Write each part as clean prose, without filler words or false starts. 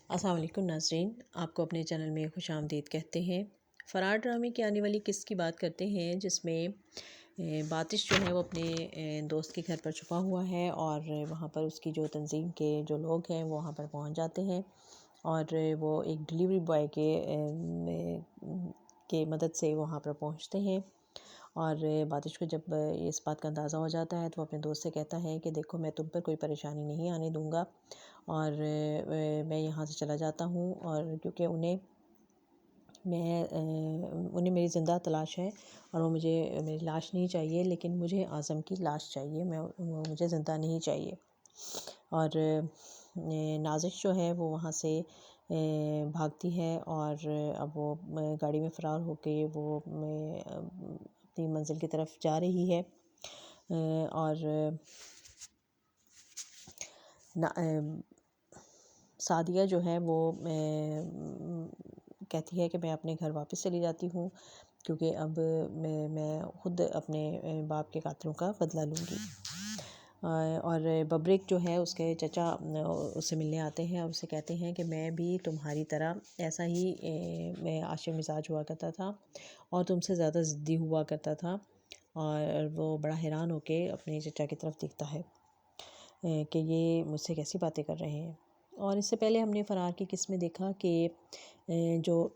अस्सलाम वालेकुम नाज़रीन, आपको अपने चैनल में खुशामदीद कहते हैं। फ़रार ड्रामे की आने वाली किस्त की बात करते हैं, जिसमें बातिश जो है वो अपने दोस्त के घर पर छुपा हुआ है और वहाँ पर उसकी जो तंजीम के जो लोग हैं वो वहाँ पर पहुँच जाते हैं और वो एक डिलीवरी बॉय के मदद से वहाँ पर पहुँचते हैं। और बातिश को जब इस बात का अंदाज़ा हो जाता है तो वो अपने दोस्त से कहता है कि देखो, मैं तुम पर कोई परेशानी नहीं आने दूँगा और मैं यहाँ से चला जाता हूँ, और क्योंकि उन्हें मेरी ज़िंदा तलाश है और वो मेरी लाश नहीं चाहिए, लेकिन मुझे आज़म की लाश चाहिए। वो मुझे ज़िंदा नहीं चाहिए। और नाज़िश जो है वो वहाँ से भागती है और अब वो गाड़ी में फ़रार होके वो अपनी मंजिल की तरफ जा रही है। और सादिया जो है वो कहती है कि मैं अपने घर वापस चली जाती हूँ, क्योंकि अब मैं ख़ुद अपने बाप के कातिलों का बदला लूँगी। और बब्रिक जो है उसके चचा उससे मिलने आते हैं और उससे कहते हैं कि मैं भी तुम्हारी तरह ऐसा ही मैं आशिक मिजाज हुआ करता था और तुमसे ज़्यादा ज़िद्दी हुआ करता था। और वो बड़ा हैरान होके अपने चचा की तरफ देखता है कि ये मुझसे कैसी बातें कर रहे हैं। और इससे पहले हमने फ़रार की किस्म में देखा कि जो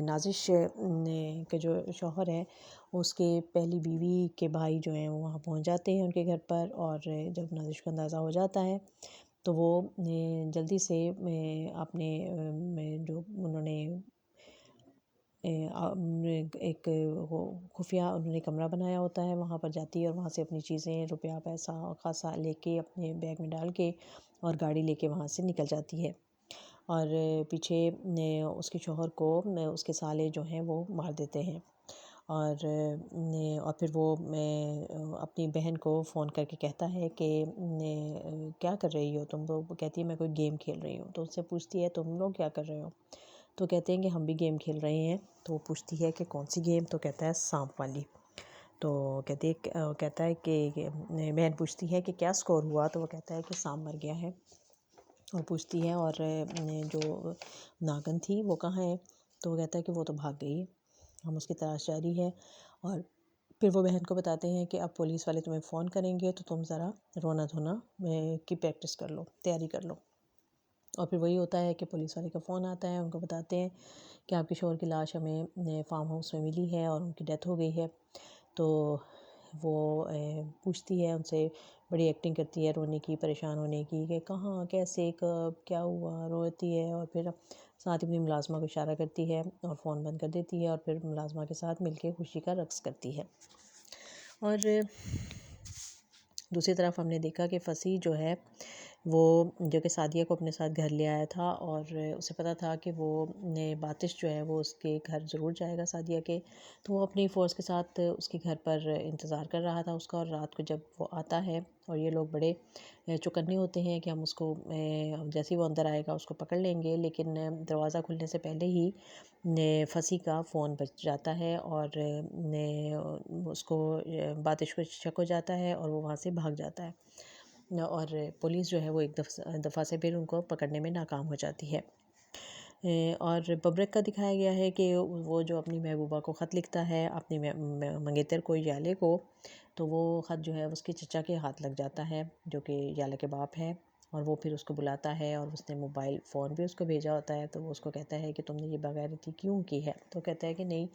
नाज़िश के जो शौहर है उसके पहली बीवी के भाई जो हैं वो वहाँ पहुँच जाते हैं उनके घर पर। और जब नाज़िश को अंदाज़ा हो जाता है तो वो जल्दी से अपने जो उन्होंने एक वो खुफिया उन्होंने कमरा बनाया होता है, वहाँ पर जाती है और वहाँ से अपनी चीज़ें, रुपया पैसा और ख़ासा लेके अपने बैग में डाल के और गाड़ी लेके वहाँ से निकल जाती है। और पीछे उसके शौहर को उसके साले जो हैं वो मार देते हैं। और फिर वो अपनी बहन को फ़ोन करके कहता है कि क्या कर रही हो तुम? तो वो कहती है मैं कोई गेम खेल रही हूँ। तो उससे पूछती है तुम लोग क्या कर रहे हो? तो कहते हैं कि हम भी गेम खेल रहे हैं। तो वो पूछती है कि कौन सी गेम? तो कहता है सांप वाली। तो कहता है कि बहन पूछती है कि क्या स्कोर हुआ? तो वो कहता है कि सांप मर गया है। और पूछती है और जो नागन थी वो कहाँ है? तो वो कहता है कि वो तो भाग गई है, हम उसकी तलाश जारी है। और फिर वो बहन को बताते हैं कि अब पुलिस वाले तुम्हें फ़ोन करेंगे तो तुम ज़रा रोना धोना की प्रैक्टिस कर लो, तैयारी कर लो। और फिर वही होता है कि पुलिस वाले का फ़ोन आता है, उनको बताते हैं कि आपके शौहर की लाश हमें फार्म हाउस में मिली है और उनकी डेथ हो गई है। तो वो पूछती है उनसे, बड़ी एक्टिंग करती है रोने की, परेशान होने की कि कहाँ, कैसे, कब, क्या हुआ, रोती है। और फिर साथ ही अपनी मुलाज़िमा को इशारा करती है और फ़ोन बंद कर देती है और फिर मुलाज़िमा के साथ मिलके खुशी का रक़्स करती है। और दूसरी तरफ हमने देखा कि फसी जो है वो जो कि सादिया को अपने साथ घर ले आया था और उसे पता था कि वो बातिश जो है वो उसके घर ज़रूर जाएगा सादिया के। तो वो अपनी फ़ोर्स के साथ उसके घर पर इंतज़ार कर रहा था उसका। और रात को जब वो आता है और ये लोग बड़े चौकन्ने होते हैं कि हम उसको जैसे ही वो अंदर आएगा उसको पकड़ लेंगे, लेकिन दरवाज़ा खुलने से पहले ही फंसी का फ़ोन बज जाता है और उसको बातिश को शक हो जाता है और वो वहाँ से भाग जाता है। और पुलिस जो है वो एक दफ़ा से फिर उनको पकड़ने में नाकाम हो जाती है। और बब्रक का दिखाया गया है कि वो जो अपनी महबूबा को ख़त लिखता है अपनी मंगेतर को, याले को, तो वो ख़त जो है उसके चचा के हाथ लग जाता है जो कि याले के बाप है। और वो फिर उसको बुलाता है और उसने मोबाइल फ़ोन भी उसको भेजा होता है। तो वो उसको कहता है कि तुमने ये बग़ैरती क्यों की है? तो कहता है कि नहीं,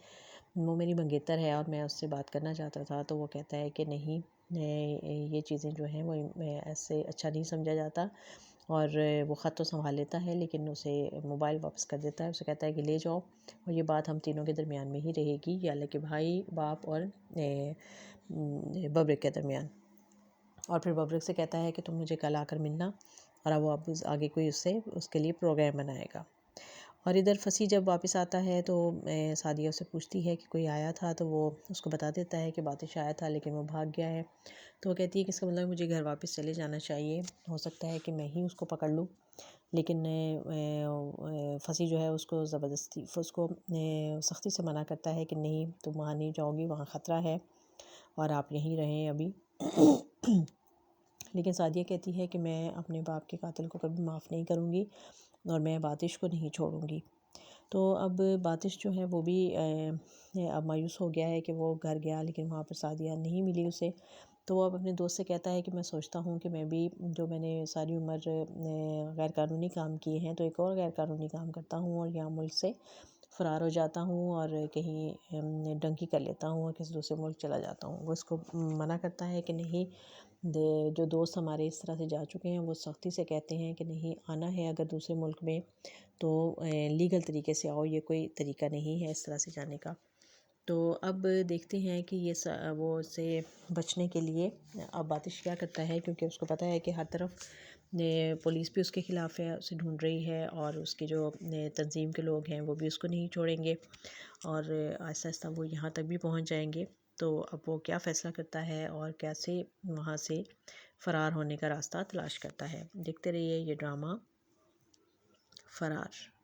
वो मेरी मंगेतर है और मैं उससे बात करना चाहता था। तो वो कहता है कि नहीं, ये चीज़ें जो हैं वो ऐसे अच्छा नहीं समझा जाता। और वो ख़त तो सँभाल लेता है लेकिन उसे मोबाइल वापस कर देता है। उसे कहता है कि ले जाओ और ये बात हम तीनों के दरमियान में ही रहेगी, यानी कि भाई, बाप और बब्रिक के दरमियान। और फिर बब्रिक से कहता है कि तुम मुझे कल आकर मिलना, और अब वो आगे कोई उसके लिए प्रोग्राम बनाएगा। और इधर फसी जब वापस आता है तो सादिया उससे पूछती है कि कोई आया था? तो वो उसको बता देता है कि बातिश आया था लेकिन वो भाग गया है। तो वो कहती है कि इसका मतलब मुझे घर वापस चले जाना चाहिए, हो सकता है कि मैं ही उसको पकड़ लूँ। लेकिन फसी जो है उसको ज़बरदस्ती उसको सख्ती से मना करता है कि नहीं, तुम वहाँ नहीं जाओगी, वहाँ ख़तरा है और आप यहीं रहें अभी। लेकिन सादिया कहती है कि मैं अपने बाप के कातिल को कभी माफ़ नहीं करूँगी और मैं बातिश को नहीं छोड़ूंगी। तो अब बातिश जो है वो भी अब मायूस हो गया है कि वो घर गया लेकिन वहाँ पर सादिया नहीं मिली उसे। तो वो अब अपने दोस्त से कहता है कि मैं सोचता हूँ कि मैं भी जो मैंने सारी उम्र गैर कानूनी काम किए हैं तो एक और गैर कानूनी काम करता हूँ और यहाँ मुल्क से फ़रार हो जाता हूँ और कहीं डंकी कर लेता हूँ और किसी दूसरे मुल्क चला जाता हूँ। वो इसको मना करता है कि नहीं, जो दोस्त हमारे इस तरह से जा चुके हैं वो सख्ती से कहते हैं कि नहीं, आना है अगर दूसरे मुल्क में तो लीगल तरीके से आओ, ये कोई तरीका नहीं है इस तरह से जाने का। तो अब देखते हैं कि वो से बचने के लिए अब बातिश क्या करता है, क्योंकि उसको पता है कि हर तरफ पुलिस भी उसके ख़िलाफ़ है, उसे ढूंढ रही है और उसके जो तंजीम के लोग हैं वो भी उसको नहीं छोड़ेंगे और आहिस्ता आहिस्ता वो यहाँ तक भी पहुँच जाएंगे। तो अब वो क्या फ़ैसला करता है और कैसे वहाँ से फ़रार होने का रास्ता तलाश करता है। देखते रहिए ये ड्रामा फ़रार।